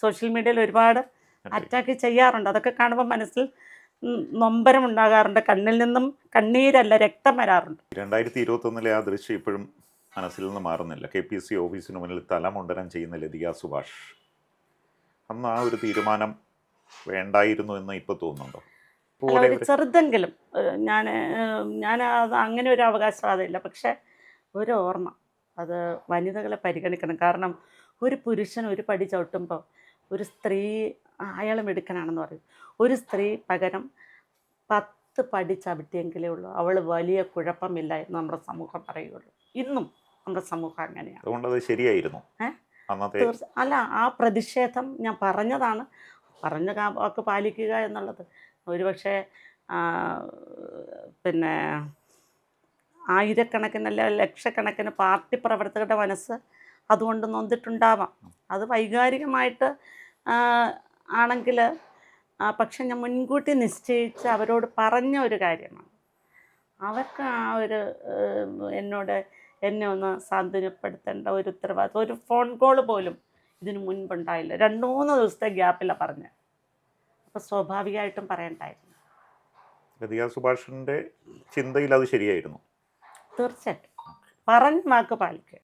Social മീഡിയയിൽ ഒരുപാട് attack ചെയ്യാറുണ്ട്. അതൊക്കെ കാണുമ്പോൾ മനസ്സിൽ നൊമ്പരം ഉണ്ടാകാറുണ്ട്. കണ്ണിൽ നിന്നും കണ്ണീരല്ല രക്തം വരാറുണ്ട്. 2021 ആ ദൃശ്യം ഇപ്പോഴും മനസ്സിൽ നിന്ന് മാറുന്നില്ല. KPC ഓഫീസിന് മുന്നിൽ തലമുണ്ടനം ചെയ്യുന്ന ലതിക സുഭാഷ്. അന്ന് ആ ഒരു തീരുമാനം വേണ്ടായിരുന്നു എന്ന് ഇപ്പോൾ തോന്നുന്നുണ്ടോ? അല്ല, ഒരു ചെറുതെങ്കിലും ഞാൻ അത് അങ്ങനെ ഒരു അവകാശവാദമില്ല. പക്ഷേ ഒരു ഓർമ്മ, അത് വനിതകളെ പരിഗണിക്കണം. കാരണം ഒരു പുരുഷൻ ഒരു പടി ചവിട്ടുമ്പോൾ ഒരു സ്ത്രീ അയാൾ മിടുക്കനാണെന്ന് പറയും. ഒരു സ്ത്രീ പകരം 10 പടി ചവിട്ടിയെങ്കിലേ ഉള്ളൂ അവൾ വലിയ കുഴപ്പമില്ല എന്ന് നമ്മുടെ സമൂഹം പറയുള്ളൂ. ഇന്നും നമ്മുടെ സമൂഹം അങ്ങനെയാണ്. അതുകൊണ്ട് അത് ശരിയായിരുന്നു അന്നത്തെ. അല്ല, ആ പ്രതിഷേധം ഞാൻ പറഞ്ഞതാണ്. പറഞ്ഞ വാക്ക് പാലിക്കുക എന്നുള്ളത് ഒരുപക്ഷെ പിന്നെ ആയിരക്കണക്കിന് അല്ല ലക്ഷക്കണക്കിന് പാർട്ടി പ്രവർത്തകരുടെ മനസ്സ് അതുകൊണ്ട് നൊന്നിട്ടുണ്ടാവാം. അത് വൈകാരികമായിട്ട് ആണെങ്കിൽ, പക്ഷെ ഞാൻ മുൻകൂട്ടി നിശ്ചയിച്ച് അവരോട് പറഞ്ഞ ഒരു കാര്യമാണ്. അവർക്ക് ആ ഒരു എന്നെ ഒന്ന് സാന്ത്വനപ്പെടുത്തേണ്ട ഒരു ഉത്തരവാദിത്വം, ഒരു ഫോൺ കോൾ പോലും ഇതിനു മുൻപുണ്ടായില്ല. 2-3 ദിവസത്തെ ഗ്യാപ്പിലാണ് പറഞ്ഞത്. അപ്പോൾ സ്വാഭാവികമായിട്ടും പറയണ്ടായിരുന്നു. ലതിക സുഭാഷിൻ്റെ ചിന്തയിൽ അത് ശരിയായിരുന്നു. തീർച്ചയായിട്ടും പറഞ്ഞ വാക്ക് പാലിക്കുക.